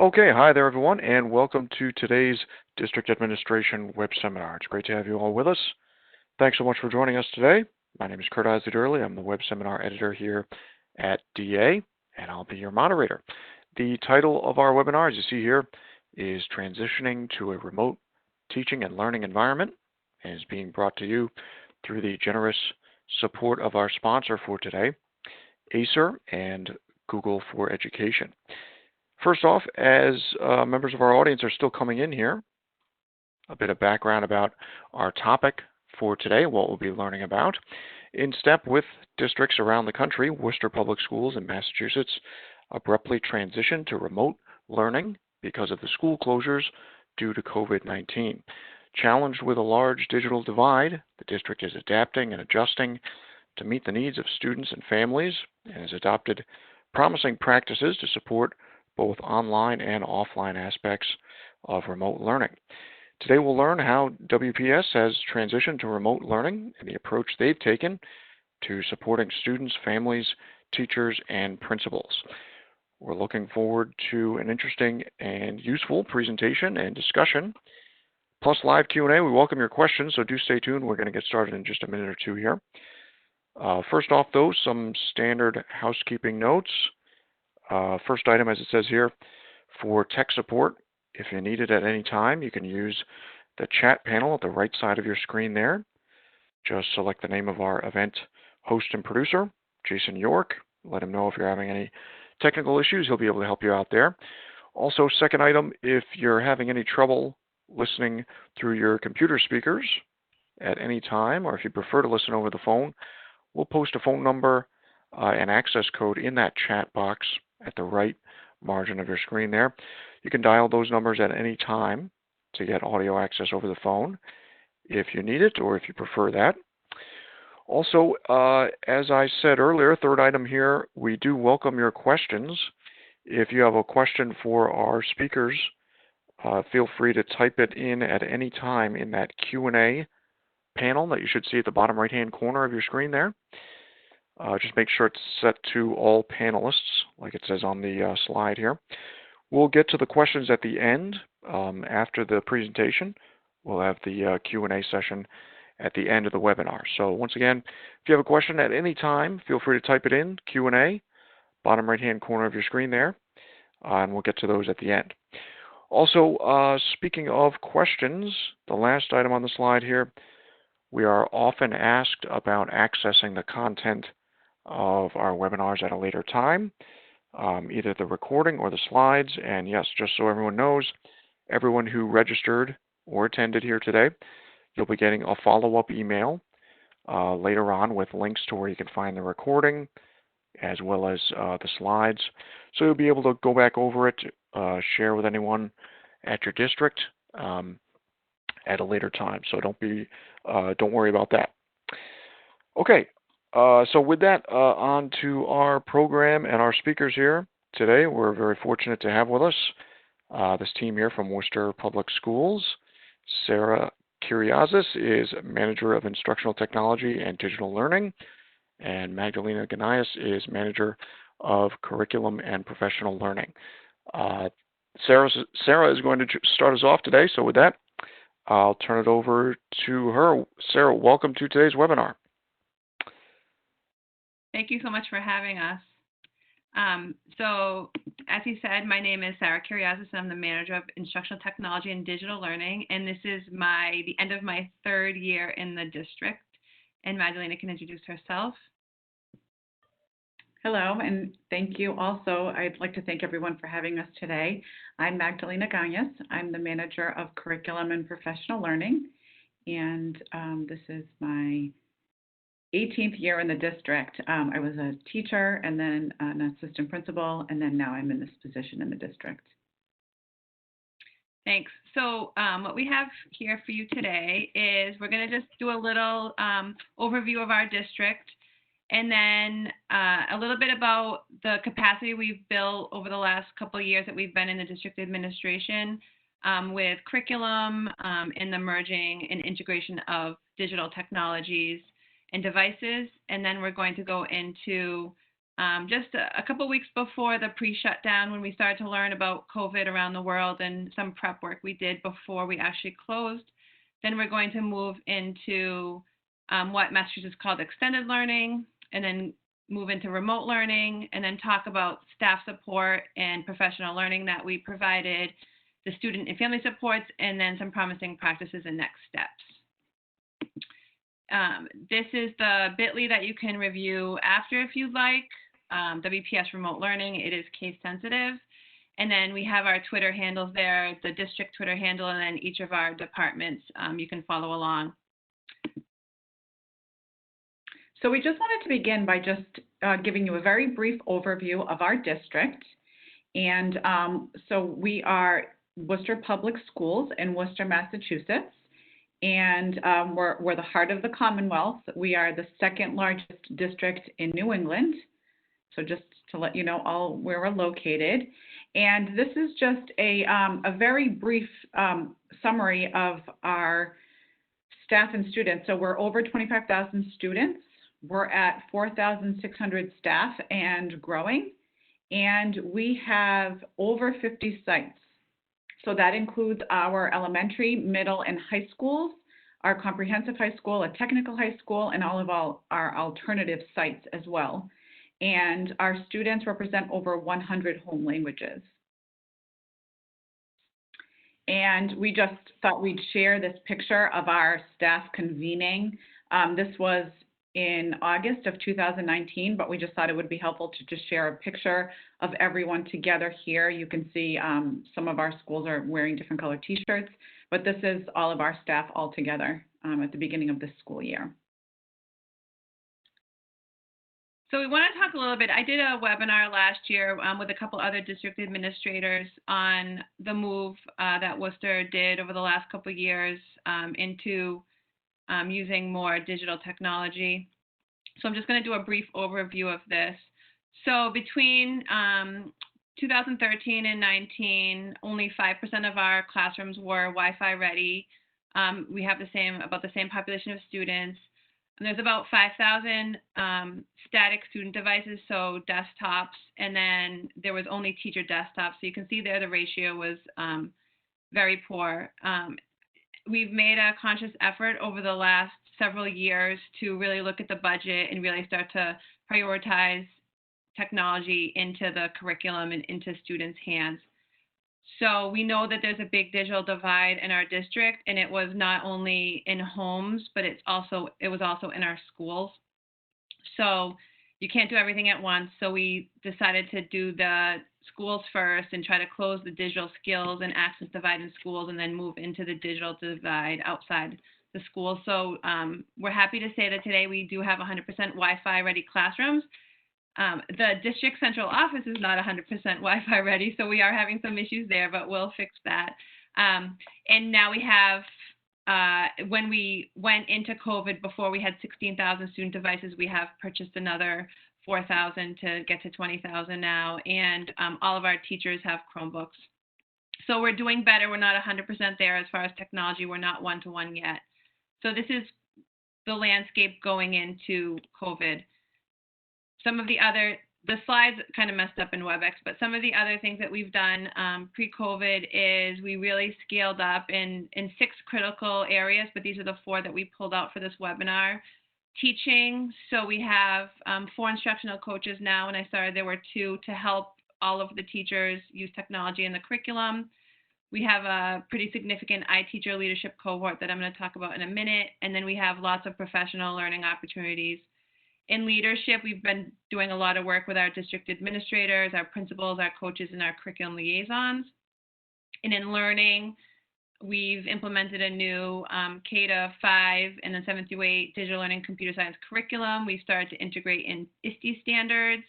Okay, hi there everyone, and welcome to today's District Administration Web Seminar. It's great to have you all with us. Thanks so much for joining us today. My name is Kurt Isidurley. I'm the Web Seminar Editor here at DA, and I'll be your moderator. The title of our webinar, as you see here, is Transitioning to a Remote Teaching and Learning Environment, and is being brought to you through the generous support of our sponsor for today, Acer and Google for Education. First off, as members of our audience are still coming in here, a bit of background about our topic for today, what we'll be learning about. In step with districts around the country, Worcester Public Schools in Massachusetts abruptly transitioned to remote learning because of the school closures due to COVID-19. Challenged with a large digital divide, the district is adapting and adjusting to meet the needs of students and families and has adopted promising practices to support both online and offline aspects of remote learning. Today we'll learn how WPS has transitioned to remote learning and the approach they've taken to supporting students, families, teachers, and principals. We're looking forward to an interesting and useful presentation and discussion, plus live Q&A. We welcome your questions, so do stay tuned. We're going to get started in just a minute or two here. First off, though, some standard housekeeping notes. First item, as it says here, for tech support, if you need it at any time, you can use the chat panel at the right side of your screen there. Just select the name of our event host and producer, Jason York. Let him know if you're having any technical issues. He'll be able to help you out there. Also, second item, if you're having any trouble listening through your computer speakers at any time, or if you prefer to listen over the phone, we'll post a phone number and access code in that chat box at the right margin of your screen there. You can dial those numbers at any time to get audio access over the phone if you need it or if you prefer that. Also, as I said earlier, third item here, we do welcome your questions. If you have a question for our speakers, feel free to type it in at any time in that Q&A panel that you should see at the bottom right-hand corner of your screen there. Just make sure it's set to all panelists, like it says on the slide here. We'll get to the questions at the end. After the presentation, we'll have the Q&A session at the end of the webinar. So once again, if you have a question at any time, feel free to type it in, Q&A, bottom right-hand corner of your screen there, and we'll get to those at the end. Also, speaking of questions, the last item on the slide here, we are often asked about accessing the content of our webinars at a later time, either the recording or the slides. And yes, just so everyone knows, everyone who registered or attended here today, you'll be getting a follow-up email later on with links to where you can find the recording as well as the slides. So you'll be able to go back over it, share with anyone at your district at a later time. So don't worry about that. Okay. So with that, on to our program and our speakers here today. We're very fortunate to have with us this team here from Worcester Public Schools. Sarah Kyriazis is Manager of Instructional Technology and Digital Learning, and Magdalena Ganias is Manager of Curriculum and Professional Learning. Sarah is going to start us off today, so with that, I'll turn it over to her. Sarah, welcome to today's webinar. Thank you so much for having us. So, as he said, my name is Sarah Kyriazis, and I'm the Manager of Instructional Technology and Digital Learning, and this is the end of my third year in the district. And Magdalena can introduce herself. Hello, and thank you also. I'd like to thank everyone for having us today. I'm Magdalena Ganias. I'm the Manager of Curriculum and Professional Learning, and this is my 18th year in the district. I was a teacher and then an assistant principal, and then now I'm in this position in the district. Thanks. So what we have here for you today is we're going to just do a little overview of our district, and then a little bit about the capacity we've built over the last couple of years that we've been in the district administration with curriculum and the merging and integration of digital technologies and devices. And then we're going to go into just a couple weeks before the pre-shutdown, when we started to learn about COVID around the world and some prep work we did before we actually closed. Then we're going to move into what Massachusetts called extended learning, and then move into remote learning, and then talk about staff support and professional learning that we provided, the student and family supports, and then some promising practices and next steps. This is the bit.ly that you can review after if you'd like. WPS Remote Learning, it is case sensitive. And then we have our Twitter handles there, the district Twitter handle, and then each of our departments, you can follow along. So we just wanted to begin by just giving you a very brief overview of our district. And so we are Worcester Public Schools in Worcester, Massachusetts. And we're the heart of the Commonwealth. We are the second largest district in New England. So just to let you know all where we're located. And this is just a very brief summary of our staff and students. So we're over 25,000 students. We're at 4,600 staff and growing. And we have over 50 sites. So that includes our elementary, middle, and high schools, our comprehensive high school, a technical high school, and all of our alternative sites as well. And our students represent over 100 home languages. And we just thought we'd share this picture of our staff convening. This was in August of 2019, but we just thought it would be helpful to just share a picture of everyone together here. You can see some of our schools are wearing different colored t-shirts, but this is all of our staff all together at the beginning of this school year. So we want to talk a little bit. I did a webinar last year with a couple other district administrators on the move that Worcester did over the last couple of years into using more digital technology. So I'm just going to do a brief overview of this. So between 2013 and 19, only 5% of our classrooms were Wi-Fi ready. We have about the same population of students. And there's about 5,000 static student devices, so desktops, and then there was only teacher desktops. So you can see there the ratio was very poor. We've made a conscious effort over the last several years to really look at the budget and really start to prioritize technology into the curriculum and into students' hands. So we know that there's a big digital divide in our district, and it was not only in homes, but it was also in our schools. So you can't do everything at once. So we decided to do the schools first and try to close the digital skills and access divide in schools, and then move into the digital divide outside the school. So we're happy to say that today we do have 100% Wi-Fi ready classrooms. The district central office is not 100% Wi-Fi ready, so we are having some issues there, but we'll fix that. And now we have, when we went into COVID, before we had 16,000 student devices, we have purchased another 4,000 to get to 20,000 now, and all of our teachers have Chromebooks. So we're doing better. We're not 100% there as far as technology. We're not one-to-one yet. So this is the landscape going into COVID. Some of the slides kind of messed up in WebEx, but some of the other things that we've done pre-COVID is we really scaled up in 6 critical areas, but these are the 4 that we pulled out for this webinar. Teaching, so we have 4 instructional coaches now. When I started, there were 2 to help all of the teachers use technology in the curriculum. We have a pretty significant iTeacher leadership cohort that I'm going to talk about in a minute, and then we have lots of professional learning opportunities. In leadership, we've been doing a lot of work with our district administrators, our principals, our coaches, and our curriculum liaisons. And in learning, we've implemented a new K-5 and then 7th through 8 digital learning computer science curriculum. We've started to integrate in ISTE standards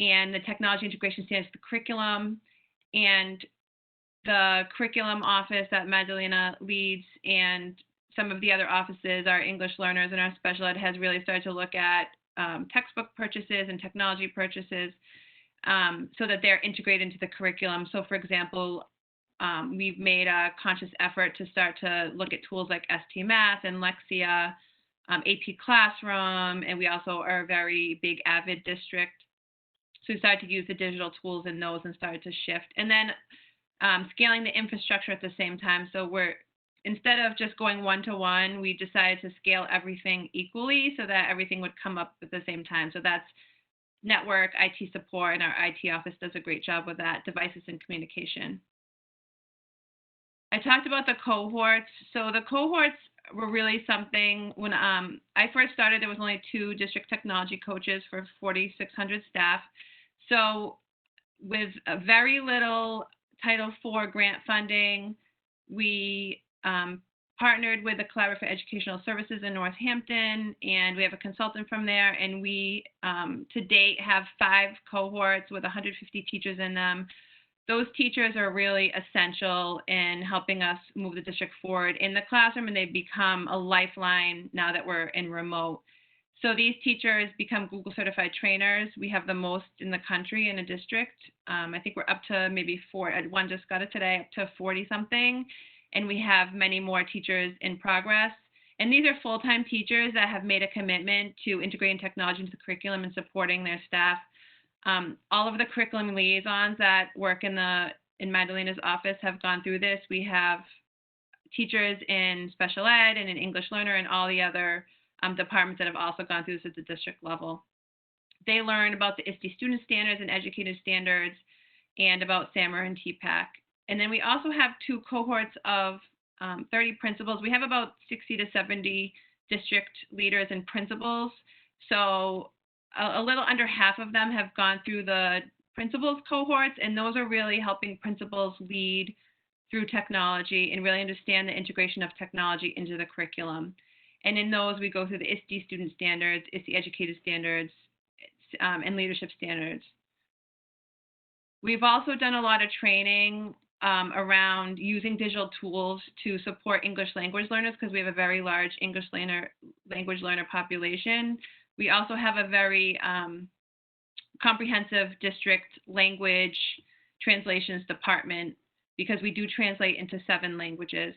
and the technology integration standards to the curriculum. And the curriculum office that Magdalena leads and some of the other offices, our English learners and our special ed, has really started to look at textbook purchases and technology purchases so that they're integrated into the curriculum. So for example, we've made a conscious effort to start to look at tools like ST Math and Lexia AP Classroom, and we also are a very big Avid district. So we started to use the digital tools in those and started to shift. And then scaling the infrastructure at the same time. So instead of just going one-to-one, we decided to scale everything equally so that everything would come up at the same time. So that's network, IT support, and our IT office does a great job with that, devices and communication. I talked about the cohorts. So the cohorts were really something. When I first started, there was only 2 district technology coaches for 4,600 staff. So with a very little Title IV grant funding, we partnered with the Collaborative for Educational Services in Northampton, and we have a consultant from there, and we to date have 5 cohorts with 150 teachers in them. Those teachers are really essential in helping us move the district forward in the classroom, and they've become a lifeline now that we're in remote. So these teachers become Google certified trainers. We have the most in the country in a district. I think we're up to maybe 4. One just got it today, up to 40 something. And we have many more teachers in progress. And these are full-time teachers that have made a commitment to integrating technology into the curriculum and supporting their staff. All of the curriculum liaisons that work in Magdalena's office have gone through this. We have teachers in special ed and in English learner and all the other departments that have also gone through this at the district level. They learn about the ISTE student standards and educator standards and about SAMR and TPAC. And then we also have 2 cohorts of 30 principals. We have about 60 to 70 district leaders and principals. So a little under half of them have gone through the principals cohorts, and those are really helping principals lead through technology and really understand the integration of technology into the curriculum. And in those, we go through the ISTE student standards, ISTE educator standards, and leadership standards. We've also done a lot of training around using digital tools to support English language learners because we have a very large English language learner population. We also have a very comprehensive district language translations department because we do translate into 7 languages.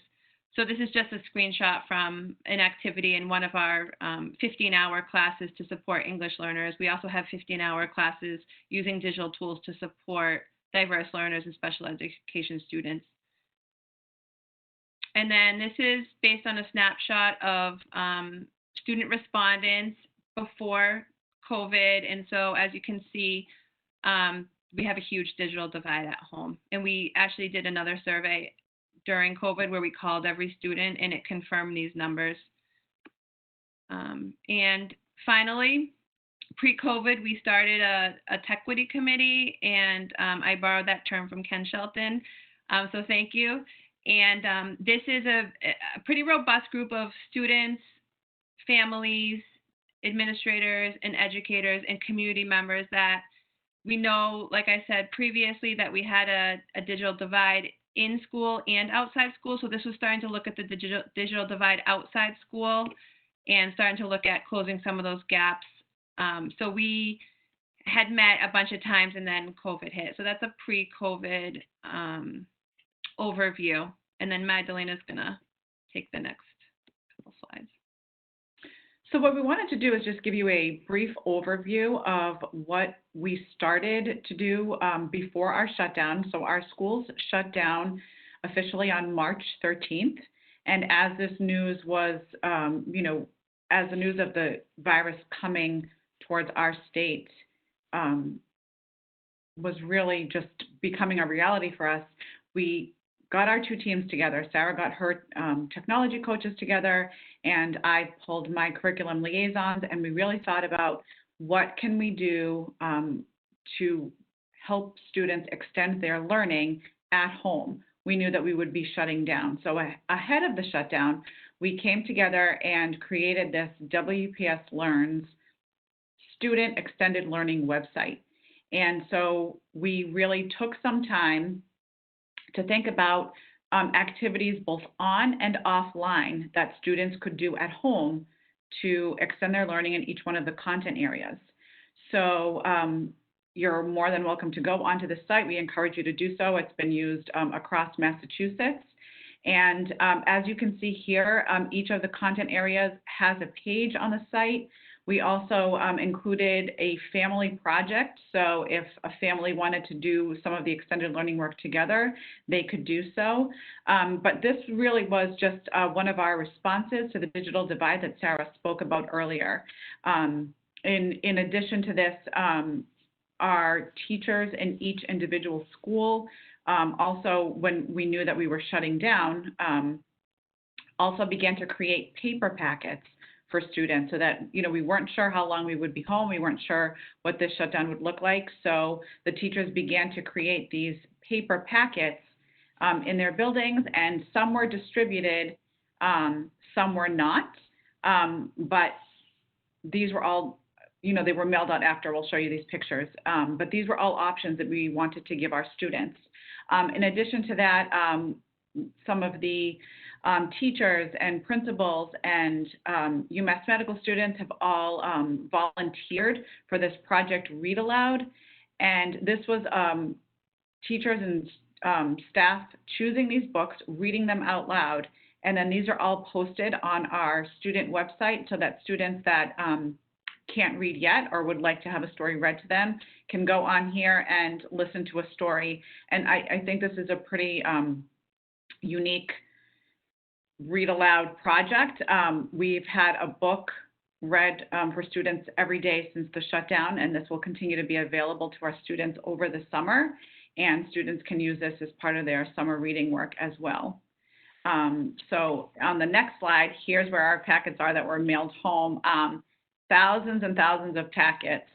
So this is just a screenshot from an activity in one of our 15-hour classes to support English learners. We also have 15-hour classes using digital tools to support diverse learners and special education students. And then this is based on a snapshot of student respondents before COVID. And so as you can see, we have a huge digital divide at home. And we actually did another survey during COVID where we called every student and it confirmed these numbers. And finally, pre-COVID, we started a Techquity committee, and I borrowed that term from Ken Shelton. So thank you. And this is a pretty robust group of students, families, administrators, and educators and community members that we know, like I said previously, that we had a digital divide in school and outside school. So this was starting to look at the digital divide outside school and starting to look at closing some of those gaps. So we had met a bunch of times and then COVID hit. So that's a pre-COVID overview. And then Magdalena's gonna take the next couple slides. So what we wanted to do is just give you a brief overview of what we started to do before our shutdown. So our schools shut down officially on March 13th. And as this news was, as the news of the virus coming towards our state was really just becoming a reality for us, we got our 2 teams together. Sarah got her technology coaches together, and I pulled my curriculum liaisons, and we really thought about what can we do to help students extend their learning at home. We knew that we would be shutting down. So ahead of the shutdown, we came together and created this WPS Learns student extended learning website. And so we really took some time to think about activities both on and offline that students could do at home to extend their learning in each one of the content areas. So you're more than welcome to go onto the site. We encourage you to do so. It's been used across Massachusetts. And as you can see here, each of the content areas has a page on the site. We also included a family project. So if a family wanted to do some of the extended learning work together, they could do so. But this really was just one of our responses to the digital divide that Sarah spoke about earlier. In addition to this, our teachers in each individual school, also when we knew that we were shutting down, also began to create paper packets for students so that, we weren't sure how long we would be home. We weren't sure what this shutdown would look like. So the teachers began to create these paper packets in their buildings, and some were distributed, some were not. But these were all, they were mailed out after. We'll show you these pictures. But these were all options that we wanted to give our students. In addition to that, some of the teachers and principals and UMass medical students have all volunteered for this project Read Aloud. And this was teachers and staff choosing these books, reading them out loud. And then these are all posted on our student website so that students that can't read yet or would like to have a story read to them can go on here and listen to a story. And I think this is a pretty unique Read Aloud project. We've had a book read for students every day since the shutdown, and this will continue to be available to our students over the summer, and students can use this as part of their summer reading work as well. So on the next slide, here's where our packets are that were mailed home. Thousands and thousands of packets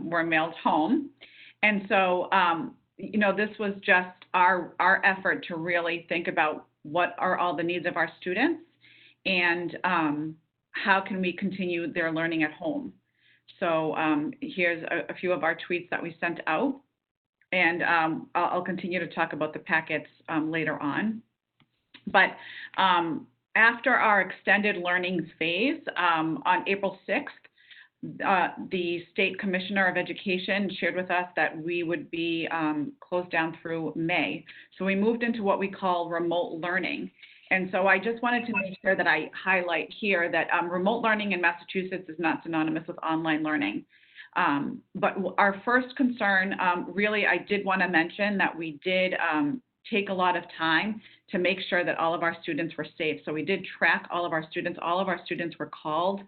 were mailed home. And so, this was just our effort to really think about what are all the needs of our students and how can we continue their learning at home. So here's a few of our tweets that we sent out. And I'll continue to talk about the packets later on. But after our extended learning phase on April 6th, the State Commissioner of Education shared with us that we would be closed down through May. So we moved into what we call remote learning. And so I just wanted to make sure that I highlight here that remote learning in Massachusetts is not synonymous with online learning. But our first concern, really, I did want to mention that we did take a lot of time to make sure that all of our students were safe. So we did track all of our students. All of our students were called,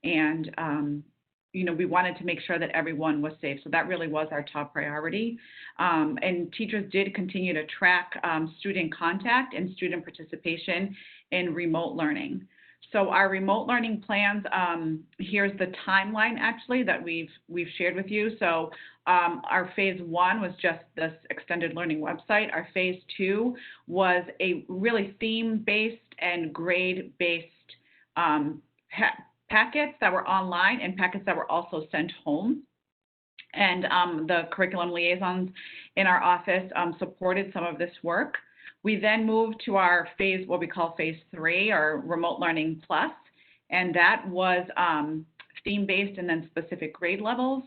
and we wanted to make sure that everyone was safe. So that really was our top priority. And teachers did continue to track student contact and student participation in remote learning. So our remote learning plans, here's the timeline actually that we've shared with you. So our phase 1 was just this extended learning website. Our phase 2 was a really theme-based and grade-based packets that were online and packets that were also sent home. And the curriculum liaisons in our office supported some of this work. We then moved to our phase, what we call phase 3, or remote learning plus, and that was theme-based and then specific grade levels.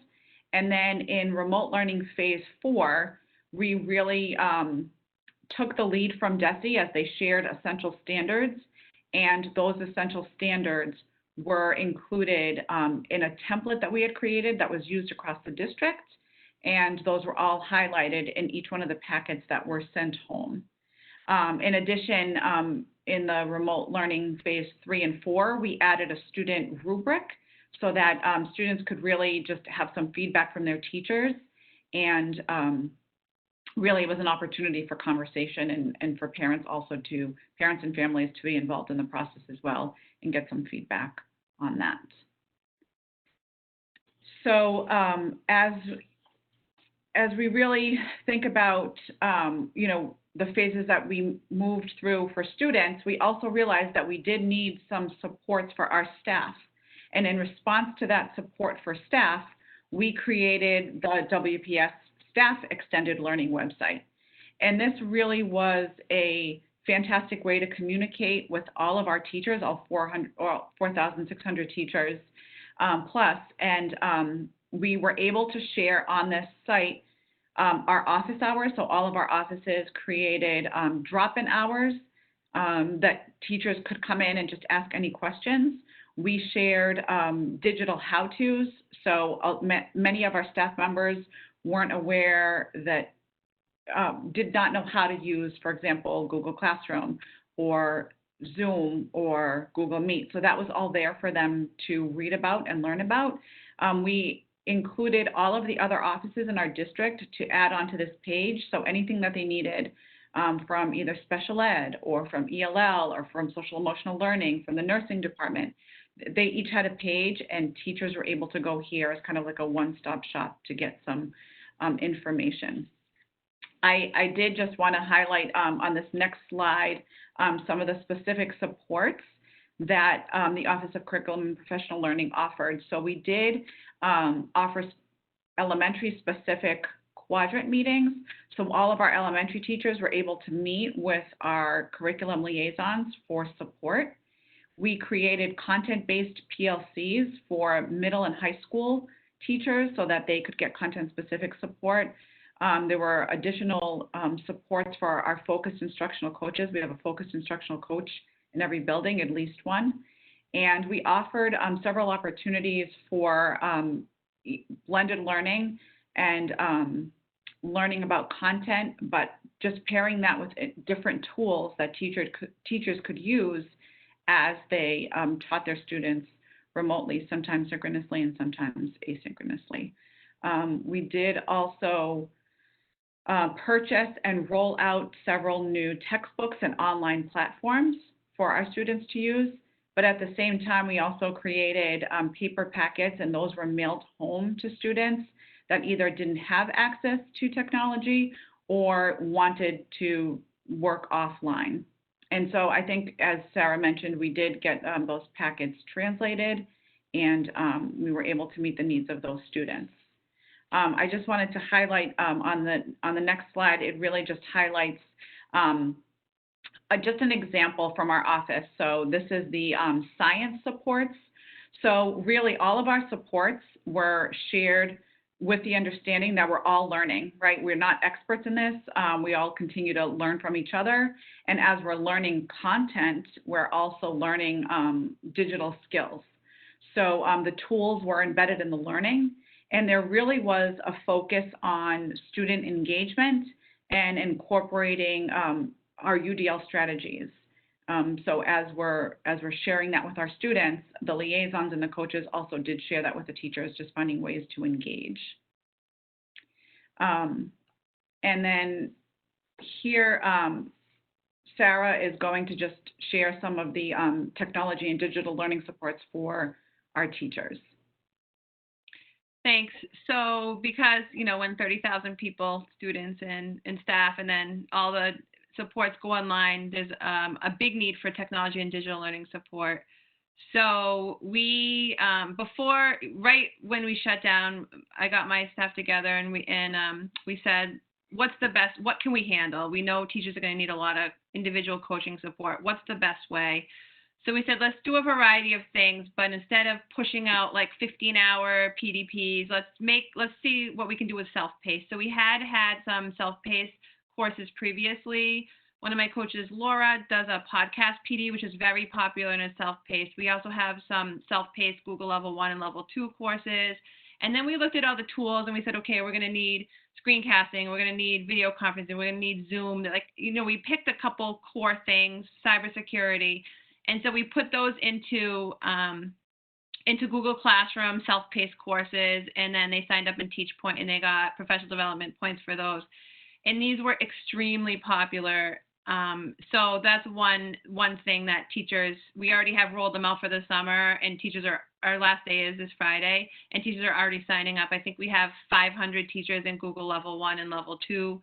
And then in remote learning phase 4, we really took the lead from DESE as they shared essential standards, and those essential standards were included in a template that we had created that was used across the district, and those were all highlighted in each one of the packets that were sent home. In addition, in the remote learning phase 3 and 4, we added a student rubric so that students could really just have some feedback from their teachers, and really it was an opportunity for conversation and for parents and families to be involved in the process as well and get some feedback on that. So as we really think about, the phases that we moved through for students, we also realized that we did need some supports for our staff. And in response to that support for staff, we created the WPS Staff Extended Learning website. And this really was a fantastic way to communicate with all of our teachers, all 4,600 teachers plus. And we were able to share on this site our office hours. So all of our offices created drop-in hours that teachers could come in and just ask any questions. We shared digital how-tos, so many of our staff members weren't aware that, did not know how to use, for example, Google Classroom or Zoom or Google Meet. So that was all there for them to read about and learn about. We included all of the other offices in our district to add onto this page. So anything that they needed from either special ed or from ELL or from social emotional learning, from the nursing department, they each had a page, and teachers were able to go here as kind of like a one-stop shop to get some information. I did just want to highlight on this next slide some of the specific supports that the Office of Curriculum and Professional Learning offered. So we did offer elementary specific quadrant meetings. So all of our elementary teachers were able to meet with our curriculum liaisons for support. We created content-based PLCs for middle and high school teachers so that they could get content-specific support. There were additional supports for our focused instructional coaches. We have a focused instructional coach in every building, at least one. And we offered several opportunities for blended learning and learning about content, but just pairing that with different tools that teachers could use as they taught their students remotely, sometimes synchronously and sometimes asynchronously. We did also purchase and roll out several new textbooks and online platforms for our students to use. But at the same time, we also created paper packets, and those were mailed home to students that either didn't have access to technology or wanted to work offline. And so I think, as Sarah mentioned, we did get those packets translated, and we were able to meet the needs of those students. I just wanted to highlight on the next slide, it really just highlights just an example from our office. So this is the science supports. So really all of our supports were shared with the understanding that we're all learning, right? We're not experts in this. We all continue to learn from each other. And as we're learning content, we're also learning digital skills. So the tools were embedded in the learning, and there really was a focus on student engagement and incorporating our UDL strategies. So as we're sharing that with our students, the liaisons and the coaches also did share that with the teachers, just finding ways to engage. And then here, Sarah is going to just share some of the technology and digital learning supports for our teachers. Thanks. So because, when 30,000 people, students and staff, and then all the supports go online, there's a big need for technology and digital learning support. So we, right when we shut down, I got my staff together and we said, what can we handle? We know teachers are going to need a lot of individual coaching support. What's the best way? So we said, let's do a variety of things, but instead of pushing out like 15-hour PDPs, let's see what we can do with self-paced. So we had some self-paced courses previously. One of my coaches, Laura, does a podcast PD, which is very popular and is self-paced. We also have some self-paced Google Level 1 and Level 2 courses. And then we looked at all the tools and we said, okay, we're going to need screencasting, we're going to need video conferencing, we're going to need Zoom. We picked a couple core things, cybersecurity. And so we put those into Google Classroom, self-paced courses, and then they signed up in TeachPoint and they got professional development points for those. And these were extremely popular. So that's one thing that teachers, we already have rolled them out for the summer, and teachers our last day is this Friday, and teachers are already signing up. I think we have 500 teachers in Google Level 1 and Level 2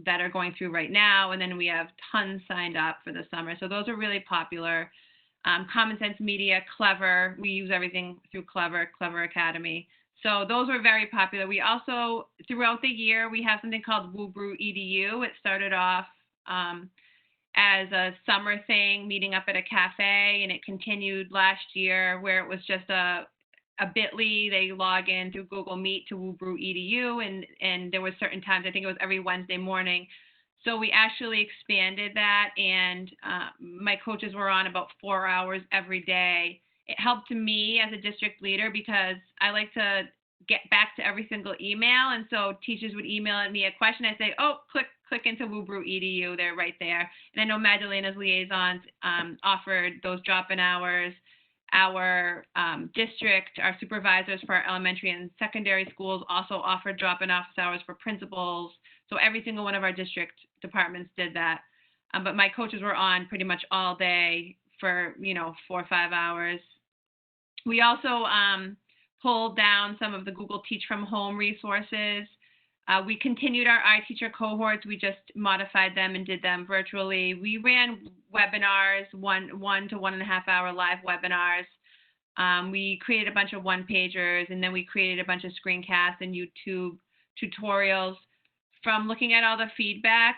that are going through right now, and then we have tons signed up for the summer. So those are really popular. Common Sense Media, Clever, we use everything through Clever Academy. So those were very popular. We also, throughout the year, we have something called WooBrew EDU. It started off as a summer thing, meeting up at a cafe, and it continued last year where it was just a bit.ly, they log in through Google Meet to WooBrew EDU, and there was certain times, I think it was every Wednesday morning. So we actually expanded that, and my coaches were on about 4 hours every day. It helped me as a district leader because I like to get back to every single email, and so teachers would email me a question. I'd say, oh, click into WUBRU EDU. They're right there. And I know Magdalena's liaisons offered those drop-in hours. Our district, our supervisors for our elementary and secondary schools also offered drop-in office hours for principals. So every single one of our district departments did that. But my coaches were on pretty much all day for, 4 or 5 hours. We also pulled down some of the Google Teach from Home resources. We continued our iTeacher cohorts. We just modified them and did them virtually. We ran webinars, 1 to 1.5 hour live webinars. We created a bunch of one-pagers, and then we created a bunch of screencasts and YouTube tutorials. From looking at all the feedback,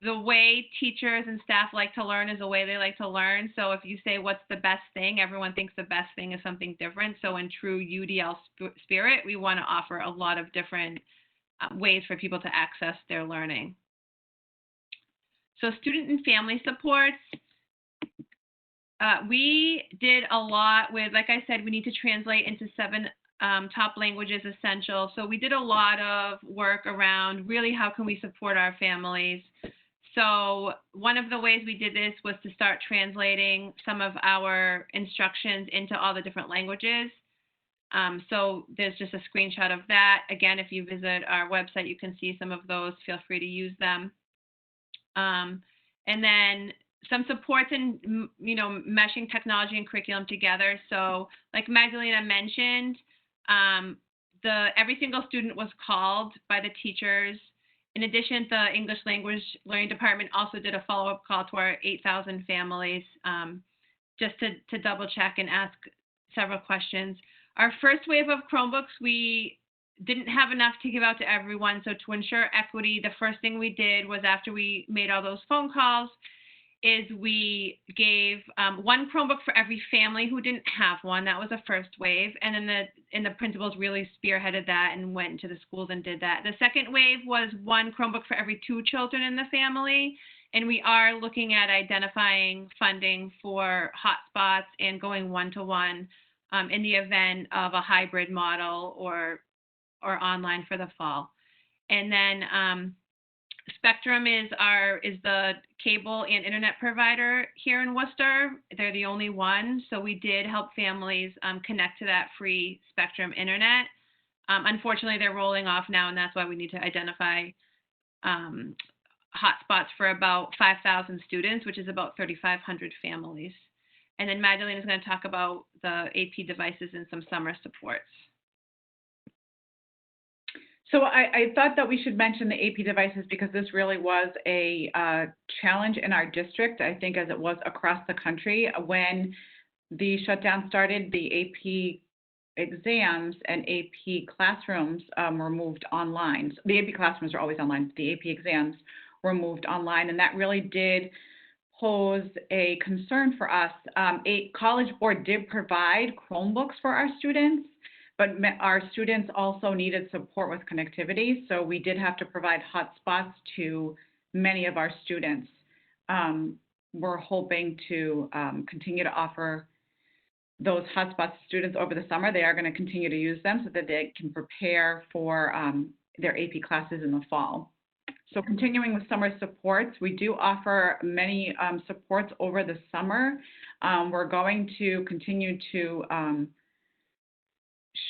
the way teachers and staff like to learn is the way they like to learn. So if you say what's the best thing, everyone thinks the best thing is something different. So in true UDL spirit, we want to offer a lot of different ways for people to access their learning. So student and family supports. We did a lot with, like I said, we need to translate into 7 top languages essential. So we did a lot of work around really how can we support our families. So one of the ways we did this was to start translating some of our instructions into all the different languages. So there's just a screenshot of that. Again, if you visit our website, you can see some of those. Feel free to use them. And then some supports in, meshing technology and curriculum together. So like Magdalena mentioned, every single student was called by the teachers. In addition, the English Language Learning Department also did a follow-up call to our 8,000 families just to double check and ask several questions. Our first wave of Chromebooks, we didn't have enough to give out to everyone. So to ensure equity, the first thing we did was after we made all those phone calls is we gave 1 Chromebook for every family who didn't have one. That was the first wave. And then the principals really spearheaded that and went into the schools and did that. The second wave was 1 Chromebook for every 2 children in the family. And we are looking at identifying funding for hotspots and going one-to-one in the event of a hybrid model or online for the fall. And then Spectrum is the cable and internet provider here in Worcester. They're the only one. So we did help families connect to that free Spectrum internet. Unfortunately, they're rolling off now, and that's why we need to identify hotspots for about 5,000 students, which is about 3,500 families. And then Magdalena is going to talk about the AP devices and some summer supports. So I thought that we should mention the AP devices because this really was a challenge in our district, I think, as it was across the country. When the shutdown started, the AP exams and AP classrooms were moved online. So the AP classrooms are always online, but the AP exams were moved online, and that really did pose a concern for us. A College Board did provide Chromebooks for our students, but our students also needed support with connectivity, so we did have to provide hotspots to many of our students. We're hoping to continue to offer those hotspots to students over the summer. They are going to continue to use them so that they can prepare for their AP classes in the fall. So continuing with summer supports, we do offer many supports over the summer. We're going to continue to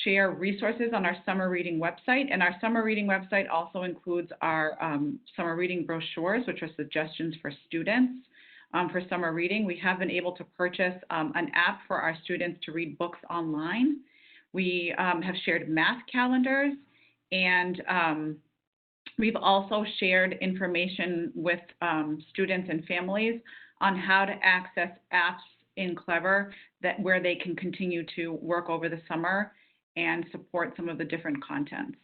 share resources on our summer reading website, and our summer reading website also includes our summer reading brochures, which are suggestions for students for summer reading. We have been able to purchase an app for our students to read books online. We have shared math calendars, and we've also shared information with students and families on how to access apps in Clever where they can continue to work over the summer and support some of the different contents.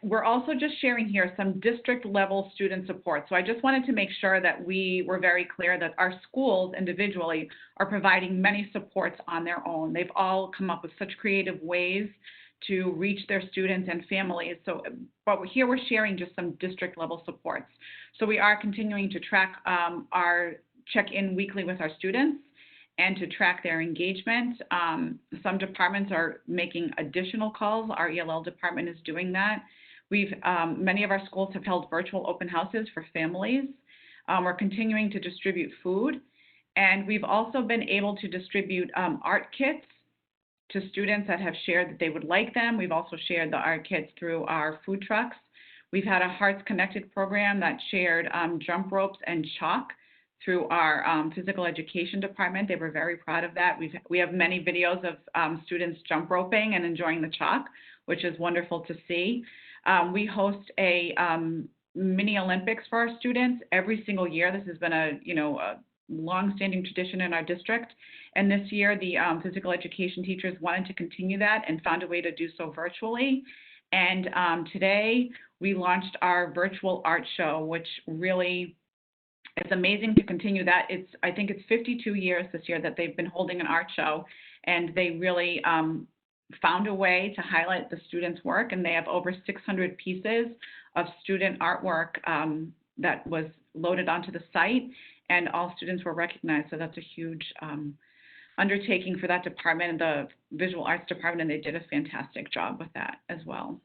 We're also just sharing here some district level student support. So I just wanted to make sure that we were very clear that our schools individually are providing many supports on their own. They've all come up with such creative ways to reach their students and families. So, but here we're sharing just some district level supports. So we are continuing to track our check-in weekly with our students and to track their engagement. Some departments are making additional calls. Our ELL department is doing that. Many of our schools have held virtual open houses for families. We're continuing to distribute food. And we've also been able to distribute art kits to students that have shared that they would like them. We've also shared the art kits through our food trucks. We've had a Hearts Connected program that shared jump ropes and chalk through our physical education department. They were very proud of that. We have many videos of students jump roping and enjoying the chalk, which is wonderful to see. We host a mini Olympics for our students every single year. This has been a long-standing tradition in our district. And this year, the physical education teachers wanted to continue that and found a way to do so virtually. And today, we launched our virtual art show, which really is amazing to continue that. I think it's 52 years this year that they've been holding an art show, and they really found a way to highlight the students' work, and they have over 600 pieces of student artwork that was loaded onto the site, and all students were recognized. So that's a huge undertaking for that department and the visual arts department, and they did a fantastic job with that as well.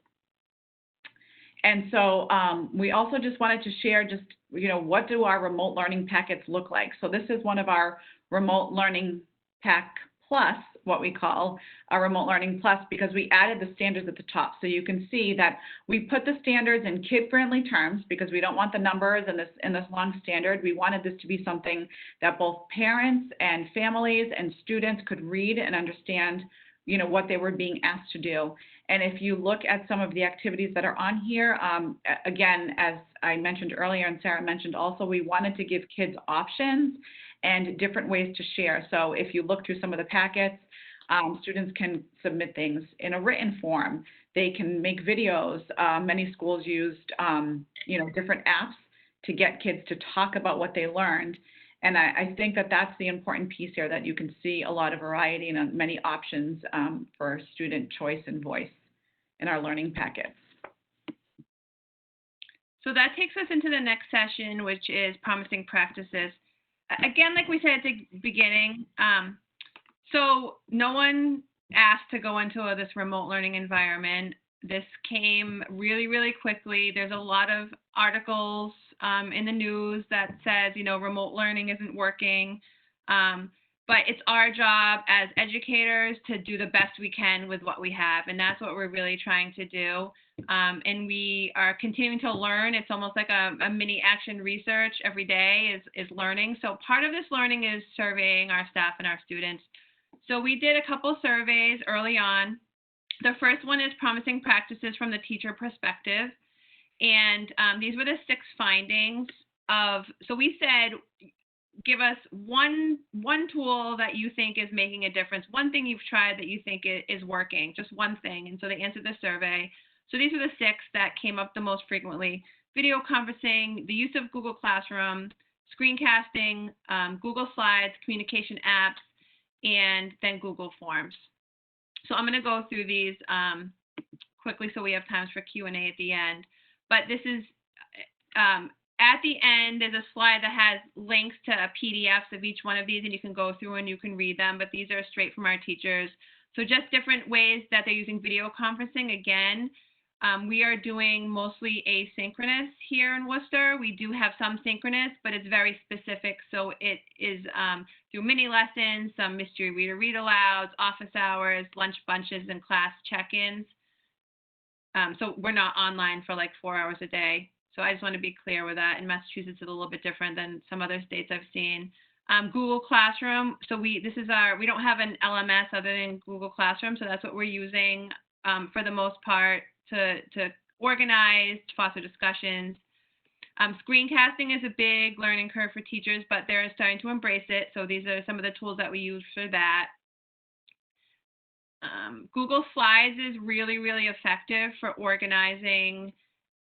And so we also just wanted to share what do our remote learning packets look like? So this is one of our remote learning pack plus, what we call a remote learning plus, because we added the standards at the top. So you can see that we put the standards in kid-friendly terms because we don't want the numbers in this long standard. We wanted this to be something that both parents and families and students could read and understand, what they were being asked to do. And if you look at some of the activities that are on here, again, as I mentioned earlier and Sarah mentioned also, we wanted to give kids options and different ways to share. So if you look through some of the packets, students can submit things in a written form. They can make videos. Many schools used, different apps to get kids to talk about what they learned. And I think that that's the important piece here, that you can see a lot of variety and many options for student choice and voice in our learning packets. So that takes us into the next session, which is promising practices. Again, like we said at the beginning, so no one asked to go into this remote learning environment. This came really, really quickly. There's a lot of articles in the news that says, remote learning isn't working. But it's our job as educators to do the best we can with what we have. And that's what we're really trying to do. And we are continuing to learn. It's almost like a mini action research every day is learning. So part of this learning is surveying our staff and our students. So we did a couple surveys early on. The first one is promising practices from the teacher perspective. And these were the 6 findings so we said, give us one tool that you think is making a difference, one thing you've tried that you think is working, just one thing. And so they answered the survey. So these are the 6 that came up the most frequently: video conferencing, the use of Google Classroom, screencasting, Google Slides, communication apps, and then Google Forms. So I'm going to go through these quickly so we have time for Q&A at the end. But this is, at the end, there's a slide that has links to PDFs of each one of these, and you can go through and you can read them, but these are straight from our teachers. So just different ways that they're using video conferencing. Again, we are doing mostly asynchronous here in Worcester. We do have some synchronous, but it's very specific. So it is through mini lessons, some mystery reader read-alouds, office hours, lunch bunches, and class check-ins. So we're not online for like 4 hours a day. So I just want to be clear with that. In Massachusetts, it's a little bit different than some other states I've seen. Google Classroom. So we don't have an LMS other than Google Classroom. So that's what we're using for the most part to organize, to foster discussions. Screencasting is a big learning curve for teachers, but they're starting to embrace it. So these are some of the tools that we use for that. Google Slides is really, really effective for organizing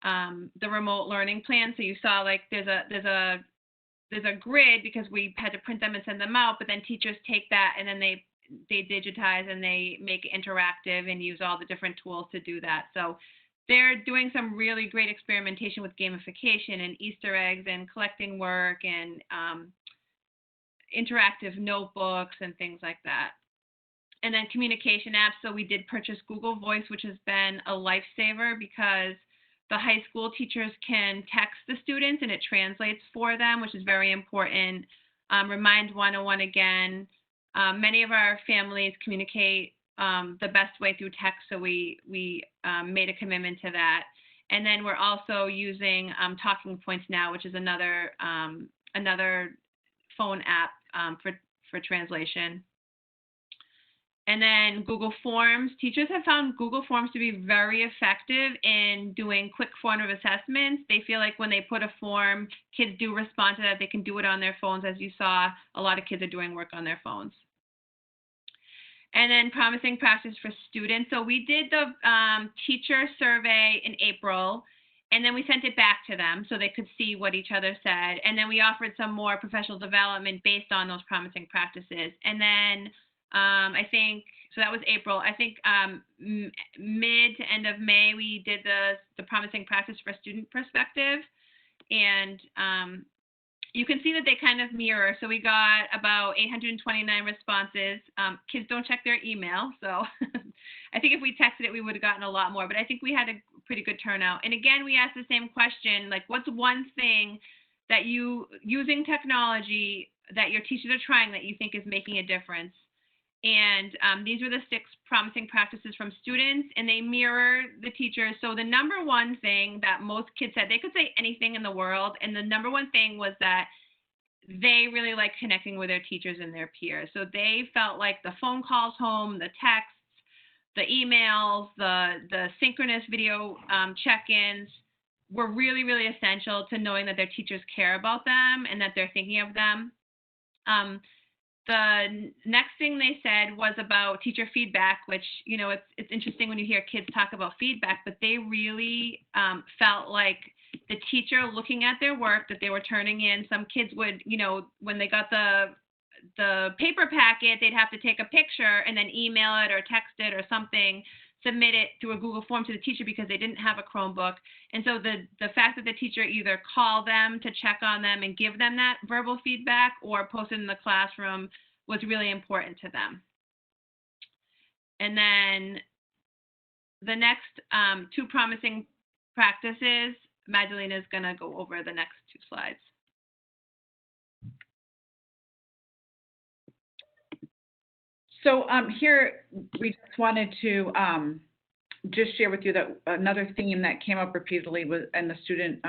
the remote learning plan. So you saw like there's a grid because we had to print them and send them out, but then teachers take that and then they they digitize and they make it interactive and use all the different tools to do that. So they're doing some really great experimentation with gamification and Easter eggs and collecting work and interactive notebooks and things like that. And then communication apps. So we did purchase Google Voice, which has been a lifesaver because the high school teachers can text the students and it translates for them, which is very important. Remind 101 again. Many of our families communicate the best way through text, so we made a commitment to that. And then we're also using Talking Points now, which is another phone app for translation. And then Google Forms. Teachers have found Google Forms to be very effective in doing quick formative assessments. They feel like when they put a form, kids do respond to that. They can do it on their phones. As you saw, a lot of kids are doing work on their phones. And then promising practice for students. So we did the teacher survey in April, and then we sent it back to them so they could see what each other said. And then we offered some more professional development based on those promising practices. And then I think, so that was April. I think mid to end of May, we did the promising practice for student perspective. And you can see that they kind of mirror. So we got about 829 responses. Kids don't check their email. So I think if we texted it, we would have gotten a lot more. But I think we had a pretty good turnout. And again, we asked the same question, like what's one thing that you, using technology, that your teachers are trying that you think is making a difference? And these were the 6 promising practices from students, and they mirror the teachers. So the number one thing that most kids said, they could say anything in the world, and the number one thing was that they really like connecting with their teachers and their peers. So they felt like the phone calls home, the texts, the emails, the synchronous video check-ins were really, really essential to knowing that their teachers care about them and that they're thinking of them. The next thing they said was about teacher feedback, which, you know, it's interesting when you hear kids talk about feedback, but they really felt like the teacher looking at their work that they were turning in. Some kids would, you know, when they got the paper packet, they'd have to take a picture and then email it or text it or something, submit it through a Google form to the teacher because they didn't have a Chromebook. And so the fact that the teacher either called them to check on them and give them that verbal feedback or post it in the classroom was really important to them. And then the next 2 promising practices, Magdalena is going to go over the next 2 slides. So here we just wanted to just share with you that another theme that came up repeatedly was in the student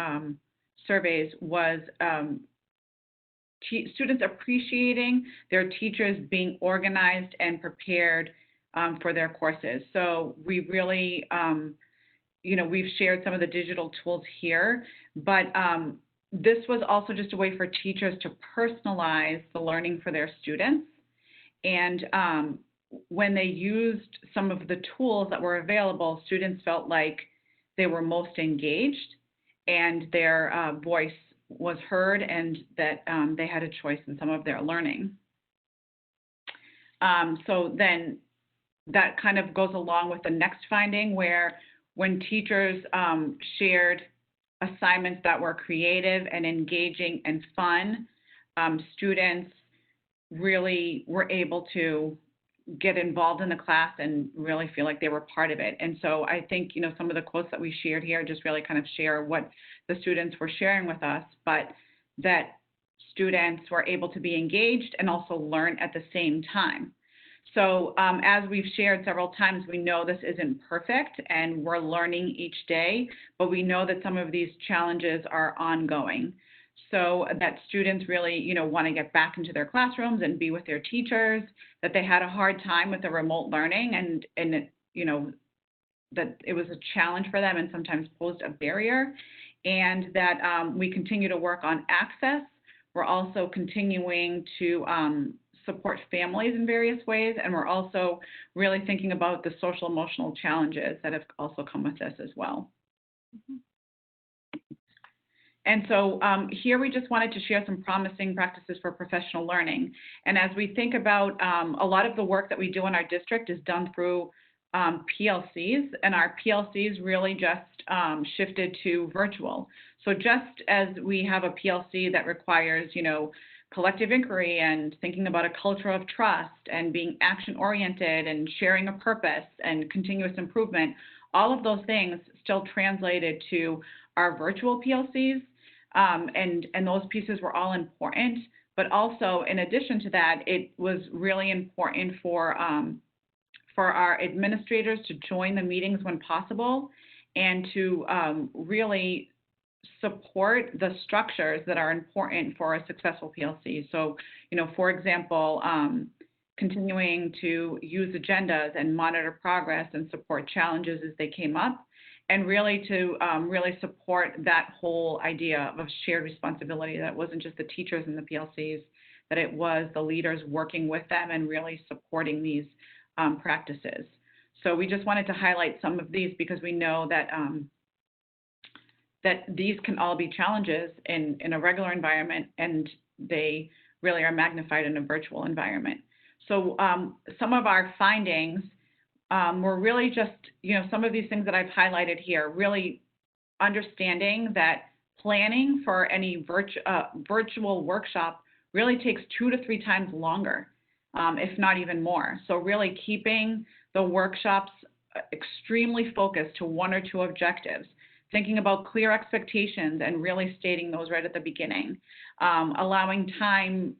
surveys was students appreciating their teachers being organized and prepared for their courses. So we really, you know, we've shared some of the digital tools here, but this was also just a way for teachers to personalize the learning for their students. And when they used some of the tools that were available, students felt like they were most engaged and their voice was heard and that they had a choice in some of their learning. So then that kind of goes along with the next finding, where when teachers shared assignments that were creative and engaging and fun, students really were able to get involved in the class and really feel like they were part of it. And so I think, you know, some of the quotes that we shared here just really kind of share what the students were sharing with us, but that students were able to be engaged and also learn at the same time. So as we've shared several times, we know this isn't perfect and we're learning each day, but we know that some of these challenges are ongoing. So that students really, you know, want to get back into their classrooms and be with their teachers, that they had a hard time with the remote learning and you know, that it was a challenge for them and sometimes posed a barrier, and that we continue to work on access. We're also continuing to support families in various ways, and we're also really thinking about the social emotional challenges that have also come with this as well. And so here we just wanted to share some promising practices for professional learning. And as we think about a lot of the work that we do in our district is done through PLCs, and our PLCs really just shifted to virtual. So just as we have a PLC that requires, collective inquiry and thinking about a culture of trust and being action-oriented and sharing a purpose and continuous improvement, all of those things still translated to our virtual PLCs. And those pieces were all important, but also in addition to that, it was really important for our administrators to join the meetings when possible and to really support the structures that are important for a successful PLC. So, for example, continuing to use agendas and monitor progress and support challenges as they came up, and really to really support that whole idea of shared responsibility, that wasn't just the teachers and the PLCs, that it was the leaders working with them and really supporting these practices. So we just wanted to highlight some of these because we know that that these can all be challenges in a regular environment, and they really are magnified in a virtual environment. So some of our findings were really just, some of these things that I've highlighted here, really understanding that planning for any virtual workshop really takes 2 to 3 times longer, if not even more. So really keeping the workshops extremely focused to 1 or 2 objectives, thinking about clear expectations and really stating those right at the beginning, allowing time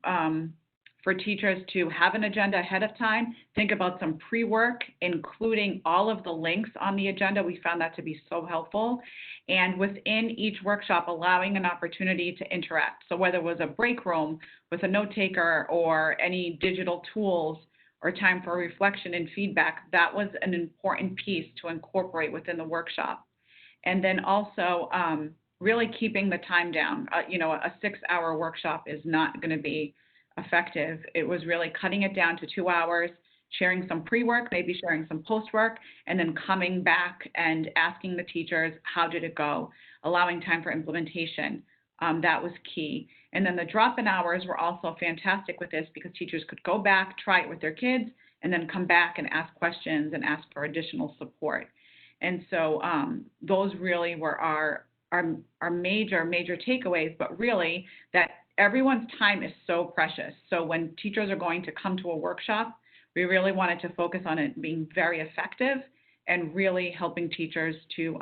for teachers to have an agenda ahead of time, think about some pre-work, including all of the links on the agenda. We found that to be so helpful. And within each workshop, allowing an opportunity to interact. So whether it was a break room with a note taker or any digital tools or time for reflection and feedback, that was an important piece to incorporate within the workshop. And then also really keeping the time down. A 6-hour workshop is not going to be effective. It was really cutting it down to 2 hours, sharing some pre-work, maybe sharing some post-work, and then coming back and asking the teachers, how did it go? Allowing time for implementation. That was key. And then the drop-in hours were also fantastic with this because teachers could go back, try it with their kids, and then come back and ask questions and ask for additional support. And so those really were our major takeaways, but really that everyone's time is so precious. So when teachers are going to come to a workshop, we really wanted to focus on it being very effective and really helping teachers to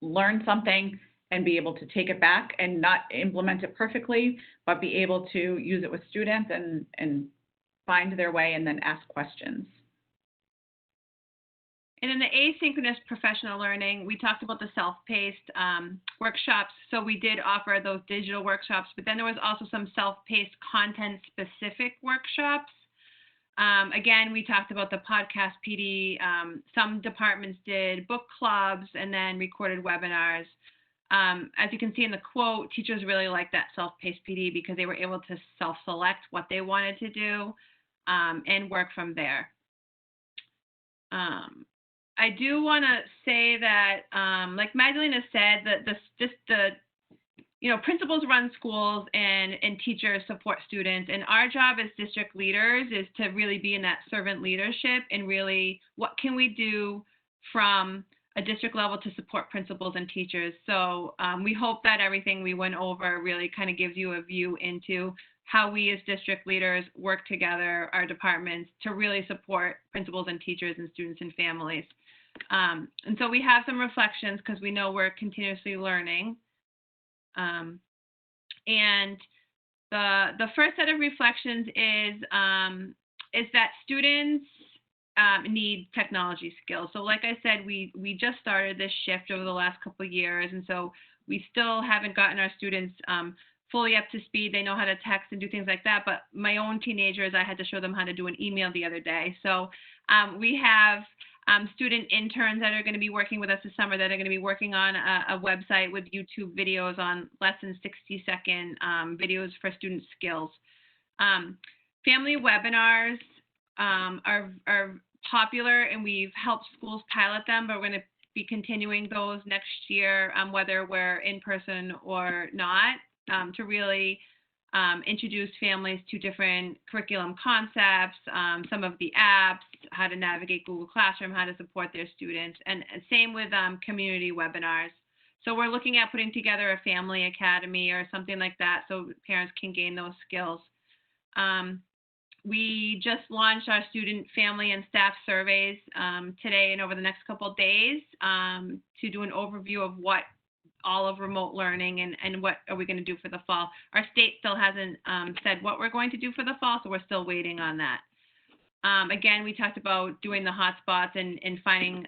learn something and be able to take it back and not implement it perfectly, but be able to use it with students and find their way and then ask questions. And in the asynchronous professional learning, we talked about the self-paced workshops. So we did offer those digital workshops, but then there was also some self-paced content-specific workshops. Again, we talked about the podcast PD. Some departments did book clubs and then recorded webinars. As you can see in the quote, teachers really liked that self-paced PD because they were able to self-select what they wanted to do and work from there. I do want to say that, like Magdalena said, that principals run schools and teachers support students. And our job as district leaders is to really be in that servant leadership and really what can we do from a district level to support principals and teachers. So we hope that everything we went over really kind of gives you a view into how we as district leaders work together, our departments, to really support principals and teachers and students and families. And so we have some reflections because we know we're continuously learning. And the first set of reflections is that students need technology skills. So like I said, we just started this shift over the last couple of years, and so we still haven't gotten our students fully up to speed. They know how to text and do things like that, but my own teenagers, I had to show them how to do an email the other day. So we have student interns that are going to be working with us this summer that are going to be working on a website with YouTube videos on less than 60-second videos for student skills. Family webinars are popular, and we've helped schools pilot them, but we're going to be continuing those next year, whether we're in person or not, to really introduce families to different curriculum concepts, some of the apps, how to navigate Google Classroom, how to support their students, and same with community webinars. So we're looking at putting together a family academy or something like that so parents can gain those skills. We just launched our student, family, and staff surveys today and over the next couple of days to do an overview of what all of remote learning and what are we going to do for the fall. Our state still hasn't said what we're going to do for the fall, so we're still waiting on that. Again, we talked about doing the hotspots and finding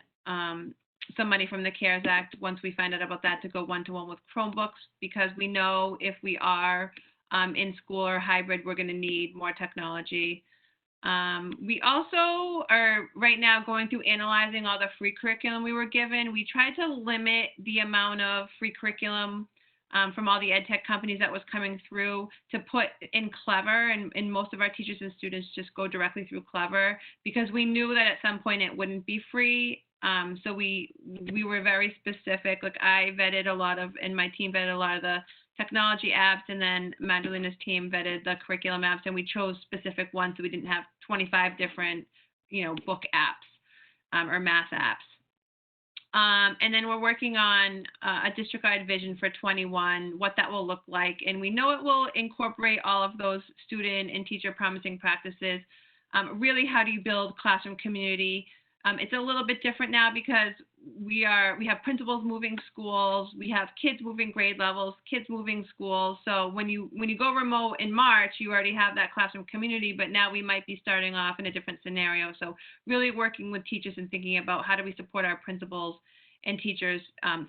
some money from the CARES Act once we find out about that to go one-to-one with Chromebooks, because we know if we are in school or hybrid, we're going to need more technology. We also are right now going through analyzing all the free curriculum we were given. We tried to limit the amount of free curriculum from all the ed tech companies that was coming through to put in Clever, and most of our teachers and students just go directly through Clever because we knew that at some point it wouldn't be free. So we were very specific. Like I vetted a lot of, and my team vetted a lot of the technology apps, and then Magdalena's team vetted the curriculum apps, and we chose specific ones so we didn't have 25 different, book apps or math apps. And then we're working on a district-wide vision for 21, what that will look like, and we know it will incorporate all of those student and teacher promising practices. Really, how do you build classroom community? It's a little bit different now because we have principals moving schools, we have kids moving grade levels, kids moving schools. So when you go remote in March, you already have that classroom community, but now we might be starting off in a different scenario. So really working with teachers and thinking about how do we support our principals and teachers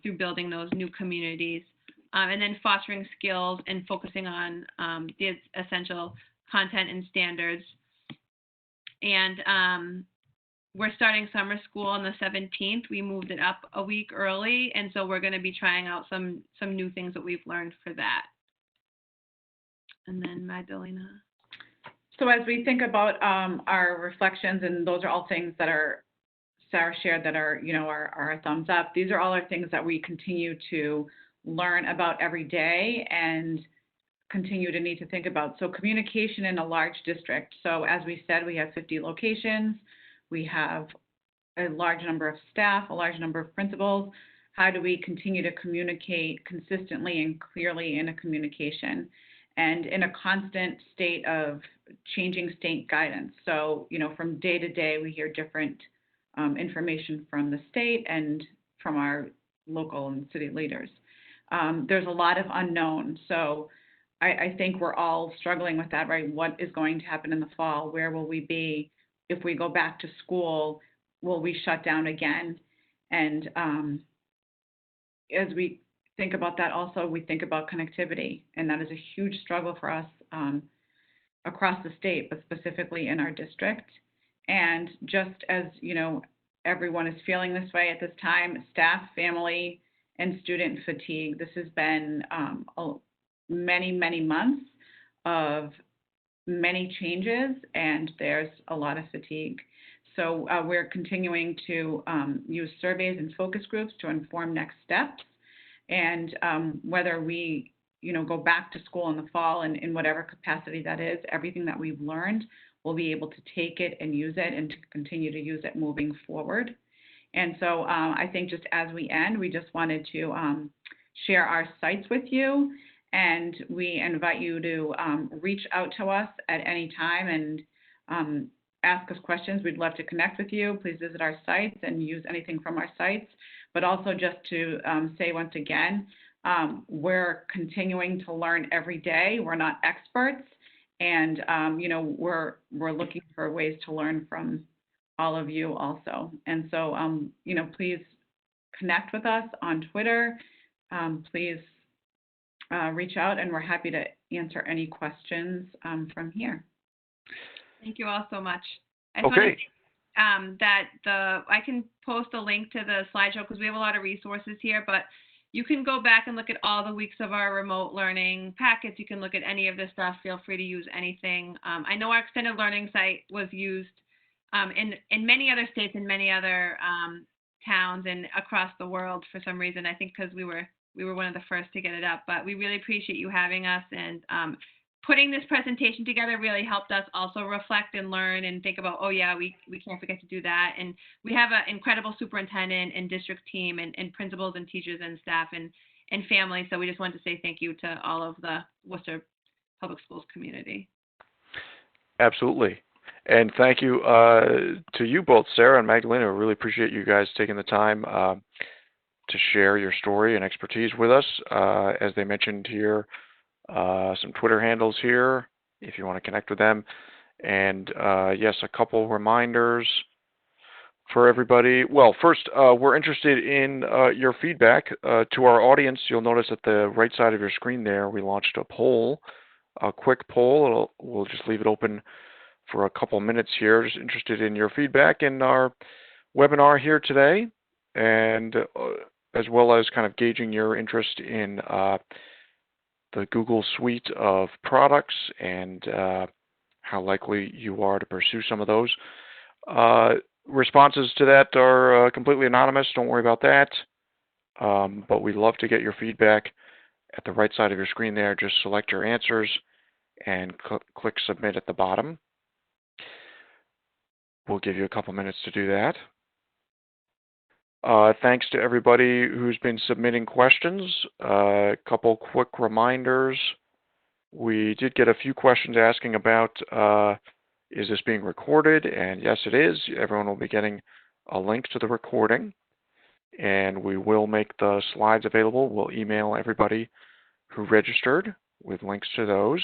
through building those new communities, and then fostering skills and focusing on the essential content and standards. And we're starting summer school on the 17th. We moved it up a week early, and so we're going to be trying out some new things that we've learned for that. And then Magdalena. So as we think about our reflections, and those are all things that are Sarah shared that are, are a thumbs up. These are all our things that we continue to learn about every day and continue to need to think about. So communication in a large district. So as we said, we have 50 locations. We have a large number of staff, a large number of principals. How do we continue to communicate consistently and clearly in a communication and in a constant state of changing state guidance? So, from day to day, we hear different information from the state and from our local and city leaders. There's a lot of unknown. So I think we're all struggling with that, right? What is going to happen in the fall? Where will we be? If we go back to school, will we shut down again? And as we think about that, also we think about connectivity, and that is a huge struggle for us across the state, but specifically in our district. And just as everyone is feeling this way at this time, staff, family, and student fatigue. This has been many, many months of many changes, and there's a lot of fatigue. So we're continuing to use surveys and focus groups to inform next steps, and whether we go back to school in the fall and in whatever capacity that is, everything that we've learned, we'll be able to take it and use it and to continue to use it moving forward. And so I think just as we end, we just wanted to share our sites with you. And we invite you to reach out to us at any time and ask us questions. We'd love to connect with you. Please visit our sites and use anything from our sites. But also just to say once again, we're continuing to learn every day. We're not experts. And, we're looking for ways to learn from all of you also. And so, please connect with us on Twitter. Please reach out, and we're happy to answer any questions from here. Thank you all so much. Okay. I can post a link to the slideshow because we have a lot of resources here, but you can go back and look at all the weeks of our remote learning packets. You can look at any of this stuff. Feel free to use anything. I know our extended learning site was used in many other states and many other towns and across the world for some reason. I think because we were one of the first to get it up. But we really appreciate you having us, and putting this presentation together really helped us also reflect and learn and think about, oh yeah, we can't forget to do that. And we have an incredible superintendent and district team and principals and teachers and staff and families. So we just wanted to say thank you to all of the Worcester Public Schools community. Absolutely. And thank you to you both, Sarah and Magdalena. I really appreciate you guys taking the time to share your story and expertise with us. As they mentioned here, some Twitter handles here if you want to connect with them. And yes, a couple reminders for everybody. Well, first, we're interested in your feedback. To our audience, you'll notice at the right side of your screen there, we launched a poll, a quick poll. We'll just leave it open for a couple minutes here. Just interested in your feedback in our webinar here today, and as well as kind of gauging your interest in the Google suite of products and how likely you are to pursue some of those. Responses to that are completely anonymous. Don't worry about that. But we'd love to get your feedback. At the right side of your screen there, just select your answers and click Submit at the bottom. We'll give you a couple minutes to do that. Thanks to everybody who's been submitting questions. A couple quick reminders. We did get a few questions asking about, is this being recorded? And yes, it is. Everyone will be getting a link to the recording. And we will make the slides available. We'll email everybody who registered with links to those.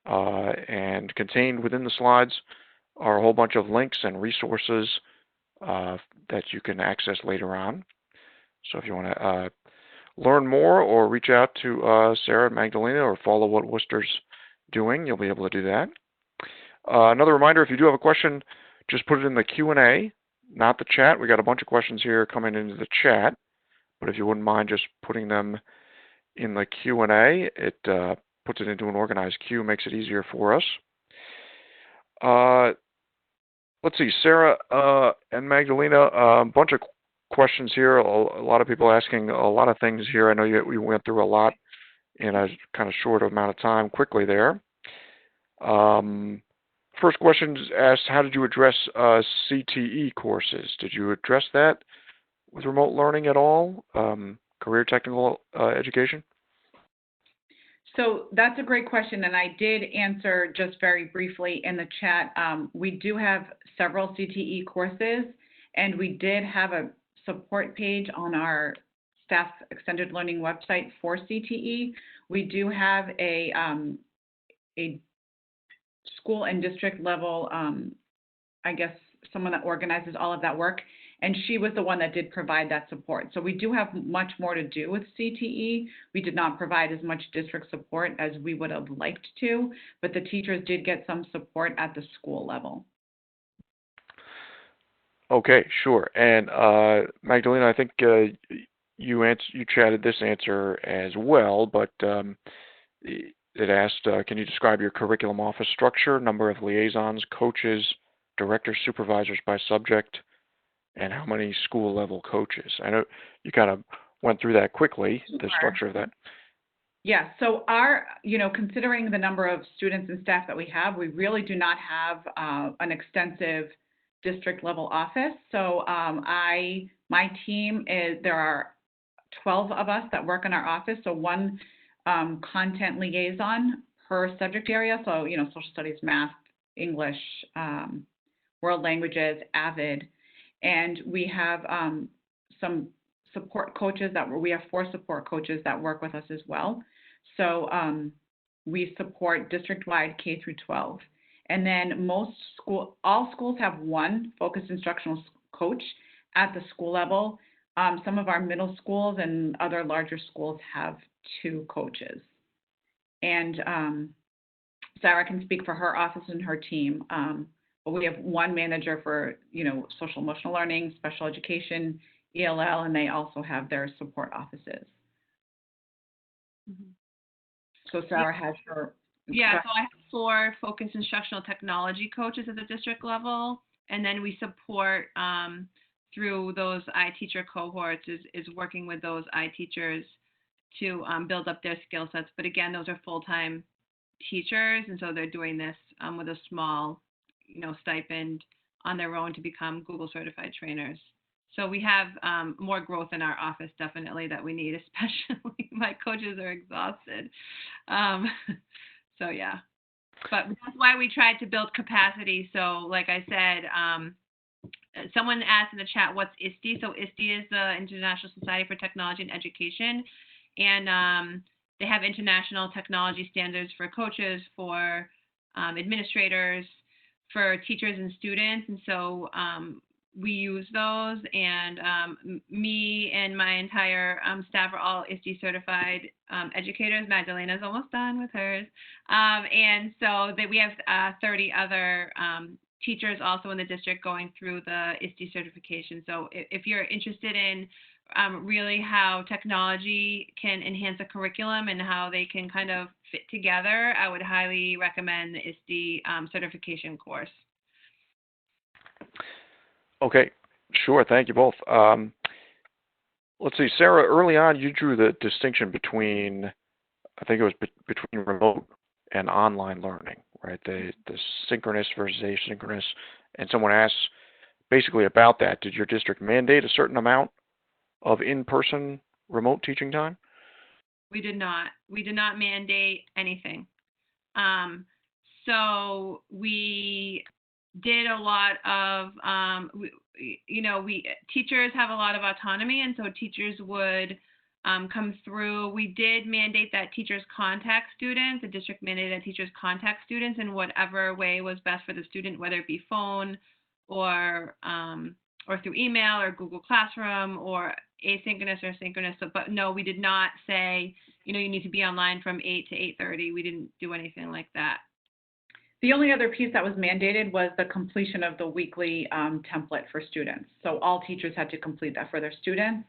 And contained within the slides are a whole bunch of links and resources that you can access later on. So if you want to learn more or reach out to Sarah and Magdalena or follow what Worcester's doing, you'll be able to do that. Another reminder, if you do have a question, just put it in the Q&A, not the chat. We got a bunch of questions here coming into the chat, but if you wouldn't mind just putting them in the Q&A, it puts it into an organized queue, makes it easier for us. Let's see, Sarah and Magdalena, a bunch of questions here. A lot of people asking a lot of things here. I know we went through a lot in a kind of short amount of time quickly there. First question is asked, how did you address CTE courses? Did you address that with remote learning at all? Career technical education? So that's a great question, and I did answer just very briefly in the chat. We do have several CTE courses, and we did have a support page on our staff extended learning website for CTE. We do have a school and district level, I guess, someone that organizes all of that work. And she was the one that did provide that support. So we do have much more to do with CTE. We did not provide as much district support as we would have liked to, but the teachers did get some support at the school level. Okay, sure. And Magdalena, I think you chatted this answer as well, but it asked, can you describe your curriculum office structure, number of liaisons, coaches, directors, supervisors by subject, and how many school level coaches? I know you kind of went through that quickly, the structure of that. Yeah, so considering the number of students and staff that we have, we really do not have an extensive district level office. So my team there are 12 of us that work in our office. So one content liaison per subject area. So, social studies, math, English, world languages, AVID. And we have some support coaches we have 4 support coaches that work with us as well. So we support district-wide K through 12. And then all schools have one focused instructional coach at the school level. Some of our middle schools and other larger schools have 2 coaches. And Sarah can speak for her office and her team. But we have one manager for, social emotional learning, special education, ELL, and they also have their support offices. Mm-hmm. So Sarah has her. Yeah, so I have 4 focused instructional technology coaches at the district level, and then we support through those iTeacher cohorts is working with those iTeachers to build up their skill sets. But again, those are full-time teachers, and so they're doing this with a small, stipend on their own to become Google certified trainers. So we have more growth in our office, definitely, that we need, especially my coaches are exhausted. So yeah, but that's why we tried to build capacity. So like I said, someone asked in the chat, what's ISTE? So ISTE is the International Society for Technology and Education. And they have international technology standards for coaches, for administrators, for teachers and students. And so we use those. And me and my entire staff are all ISTE certified educators. Magdalena's almost done with hers. And so we have 30 other teachers also in the district going through the ISTE certification. So if you're interested in really how technology can enhance a curriculum and how they can kind of fit together, I would highly recommend the ISTE certification course. Okay, sure. Thank you both. Let's see, Sarah, early on you drew the distinction between, I think it was between remote and online learning, right? The synchronous versus asynchronous. And someone asked basically about that. Did your district mandate a certain amount of in-person remote teaching time? We did not. We did not mandate anything. So we did a lot of, teachers have a lot of autonomy, and so teachers would come through. We did mandate that teachers contact students. The district mandated that teachers contact students in whatever way was best for the student, whether it be phone or through email or Google Classroom or asynchronous or synchronous. So, but no, we did not say, you need to be online from 8 to 8:30. We didn't do anything like that. The only other piece that was mandated was the completion of the weekly template for students. So all teachers had to complete that for their students,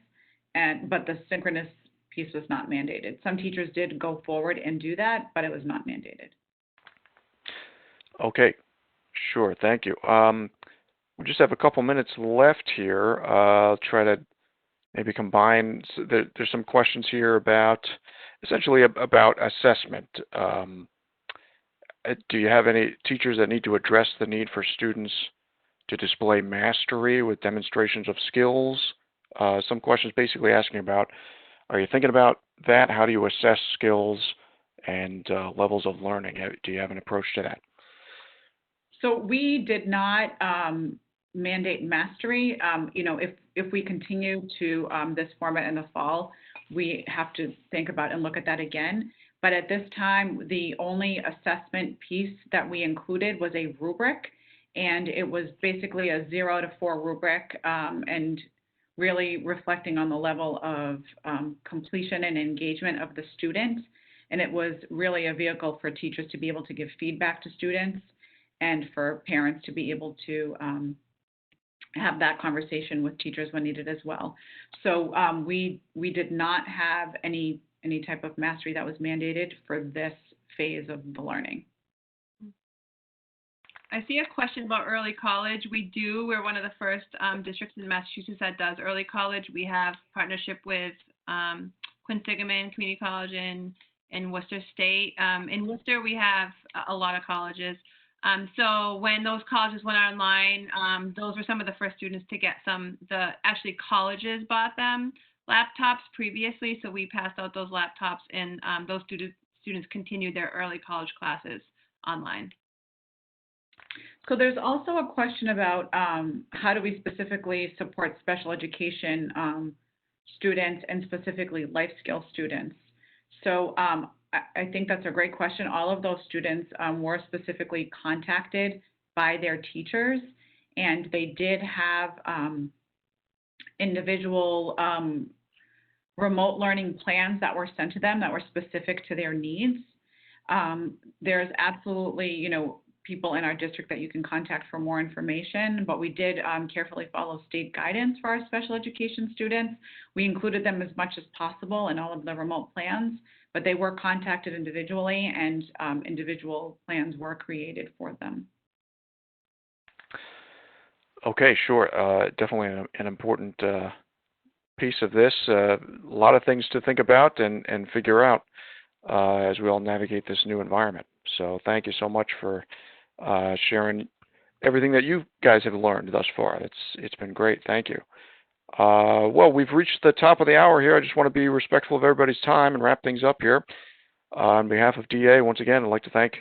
but the synchronous piece was not mandated. Some teachers did go forward and do that, but it was not mandated. Okay, sure. Thank you. We just have a couple minutes left here. I'll try to maybe combine. So there's some questions here about, essentially about assessment. Do you have any teachers that need to address the need for students to display mastery with demonstrations of skills? Some questions basically asking about, are you thinking about that? How do you assess skills and levels of learning? Do you have an approach to that? So we did not mandate mastery. If we continue to this format in the fall, we have to think about and look at that again. But at this time, the only assessment piece that we included was a rubric, and it was basically a 0 to 4 rubric, and really reflecting on the level of completion and engagement of the student. And it was really a vehicle for teachers to be able to give feedback to students and for parents to be able to have that conversation with teachers when needed as well. So we did not have any type of mastery that was mandated for this phase of the learning. I see a question about early college. We're one of the first districts in Massachusetts that does early college. We have partnership with Quinsigamond Community College in Worcester State. In Worcester, we have a lot of colleges. So when those colleges went online, those were some of the first students to get actually colleges bought them laptops previously. So we passed out those laptops, and those students continued their early college classes online. So there's also a question about how do we specifically support special education students and specifically life skill students. So I think that's a great question. All of those students were specifically contacted by their teachers, and they did have individual remote learning plans that were sent to them that were specific to their needs. There's absolutely, people in our district that you can contact for more information, but we did carefully follow state guidance for our special education students. We included them as much as possible in all of the remote plans, but they were contacted individually, and individual plans were created for them. Okay, sure. Definitely an important piece of this. A lot of things to think about and figure out as we all navigate this new environment. So thank you so much for sharing everything that you guys have learned thus far. It's been great. Thank you. Well, we've reached the top of the hour here. I just want to be respectful of everybody's time and wrap things up here. On behalf of DA, once again, I'd like to thank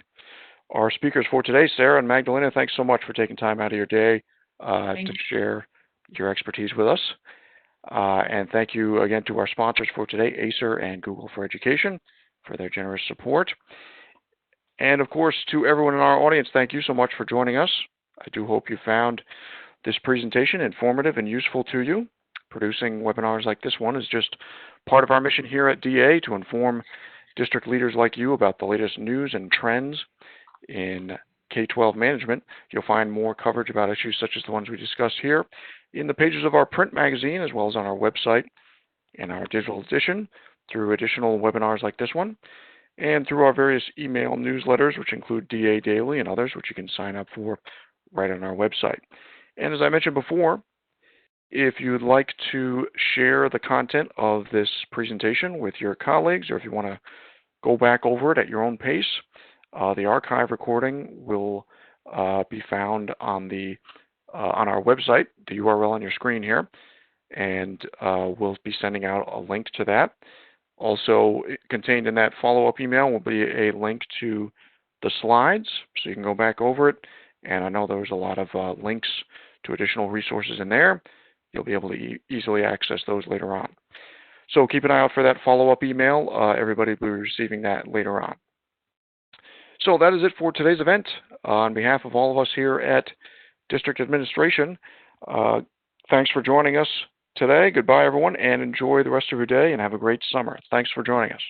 our speakers for today, Sarah and Magdalena. Thanks so much for taking time out of your day to share your expertise with us. And thank you again to our sponsors for today, Acer and Google for Education, for their generous support. And of course, to everyone in our audience, thank you so much for joining us. I do hope you found this presentation informative and useful to you. Producing webinars like this one is just part of our mission here at DA to inform district leaders like you about the latest news and trends in K-12 management. You'll find more coverage about issues such as the ones we discussed here in the pages of our print magazine, as well as on our website and our digital edition, through additional webinars like this one, and through our various email newsletters, which include DA Daily and others, which you can sign up for right on our website. And as I mentioned before, if you'd like to share the content of this presentation with your colleagues, or if you want to go back over it at your own pace, the archive recording will be found on our website, the URL on your screen here, and we'll be sending out a link to that. Also contained in that follow-up email will be a link to the slides, so you can go back over it. And I know there's a lot of links to additional resources in there. You'll be able to easily access those later on. So keep an eye out for that follow-up email. Everybody will be receiving that later on. So that is it for today's event. On behalf of all of us here at District Administration, thanks for joining us today. Goodbye, everyone, and enjoy the rest of your day and have a great summer. Thanks for joining us.